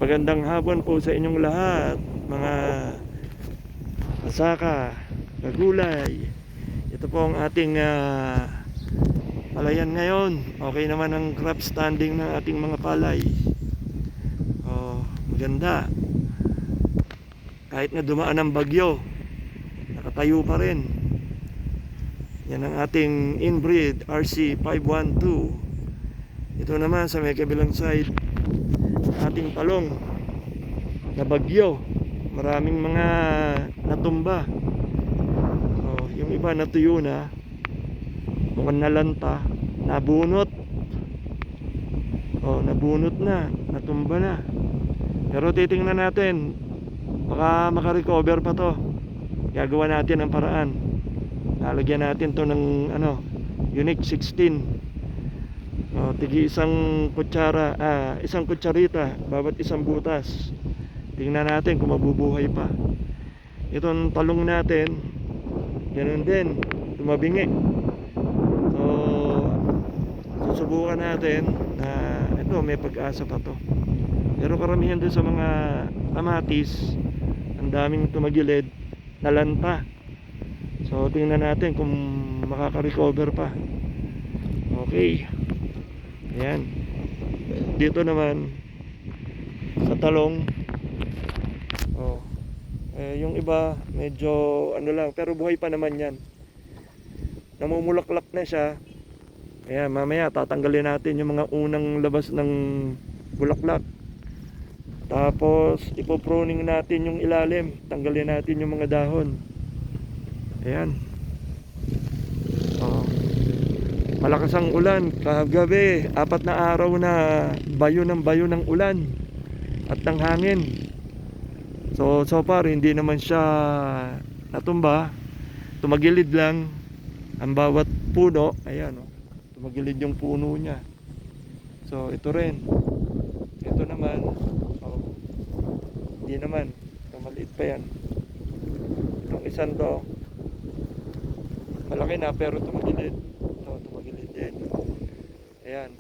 Magandang hapon po sa inyong lahat, mga kasaka, kagulay. Ito po ang ating palayan ngayon. Okay naman ang crop standing ng ating mga palay. Oh, maganda. Kahit na dumaan ang bagyo, nakatayo pa rin. Yan ang ating inbreed RC512. Ito naman sa may kabilang side, ating talong na bagyo, maraming mga natumba. Yung iba natuyo na, mukhang nalanta, nabunot. Nabunot na, natumba na. Pero titingnan natin, baka makarecover pa to. Gagawa natin ang paraan. Lalagyan natin to ng Unique 16. Tigi isang kutsara, isang kutsarita bawat isang butas. Tingnan natin kung mabubuhay pa. Itong talong natin, ganun din, tumabingi. So susubukan natin na ito may pag-asa pa to. Pero karamihan din sa mga kamatis, ang daming tumagilid, nalanta. So tingnan natin kung makaka-recover pa. Okay. Ayan. Dito naman sa talong, yung iba medyo lang, pero buhay pa naman yan. Namumulaklak na siya. Ayan, mamaya tatanggalin natin yung mga unang labas ng bulaklak. Tapos ipopruning natin yung ilalim. Tanggalin natin yung mga dahon. Ayan. Malakas ang ulan kagabi, 4 na araw na bayo ng ulan at ng hangin. So far hindi naman siya natumba, tumagilid lang ang bawat puno. Ayan, tumagilid yung puno niya. So ito rin, ito naman, hindi naman, maliit pa yan. Itong isang to, malaki na pero tumagilid. Ayan.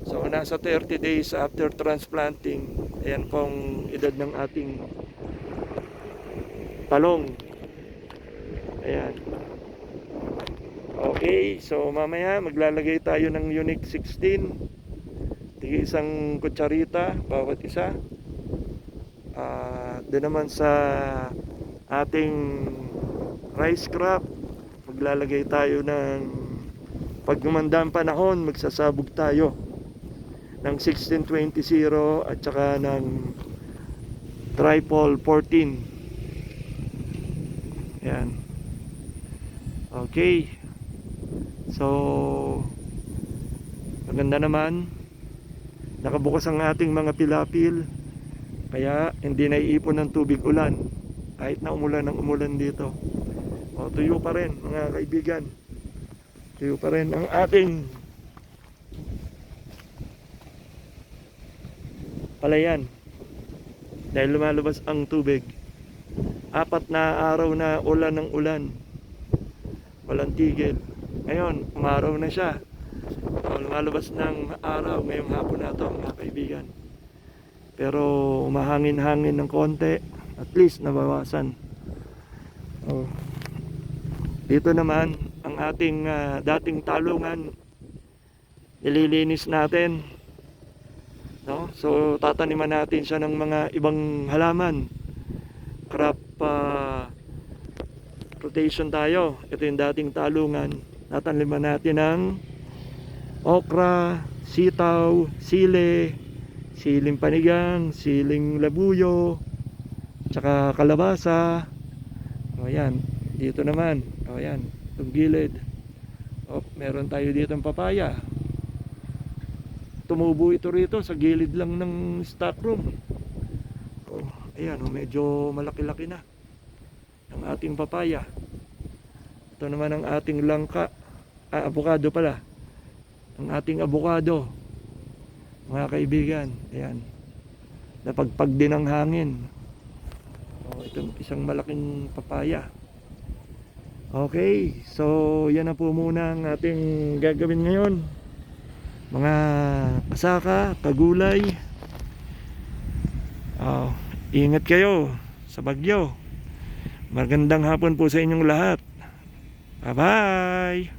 So nasa 30 days after transplanting. Ayan pong edad ng ating talong. Ayan. Okay, so mamaya maglalagay tayo ng Unique 16. Tig isang kutsarita bawat isa. Doon naman sa ating rice crop, maglalagay tayo ng, pag gumanda ang panahon, magsasabog tayo ng 1620 at saka ng Tripol 14. Yan. Okay. So maganda naman, nakabukas ang ating mga pilapil, kaya hindi naiipon ng tubig ulan kahit na umulan ng umulan dito. Tuyo pa rin mga kaibigan. Tuyo pa rin ang ating palayan dahil lumalabas ang tubig. 4 na araw na ulan ng ulan, walang tigil. Ngayon umaraw na siya, lumalabas ng araw ngayong hapon na ito mga kaibigan. Pero mahangin-hangin ng konti, at least nabawasan. Dito naman ang ating dating talungan, nililinis natin, no? So tataniman natin siya ng mga ibang halaman. Crop rotation tayo. Ito yung dating talungan. Tataniman natin ng okra, sitaw, sili, siling panigang, siling labuyo, tsaka kalabasa. Ayan, dito naman, ayan, itong gilid. Meron tayo dito ng papaya. Tumubo ito rito sa gilid lang ng stock room. Ayan, medyo malaki-laki na ang ating papaya. Ito naman ang ating langka, avocado pala. Ang ating avocado, mga kaibigan. Ayan, napagpag din ng hangin. Itong isang malaking papaya. Okay, so yan na po muna ang ating gagawin ngayon, mga kasaka, kagulay. Oh, ingat kayo sa bagyo. Magandang hapon po sa inyong lahat. Bye-bye!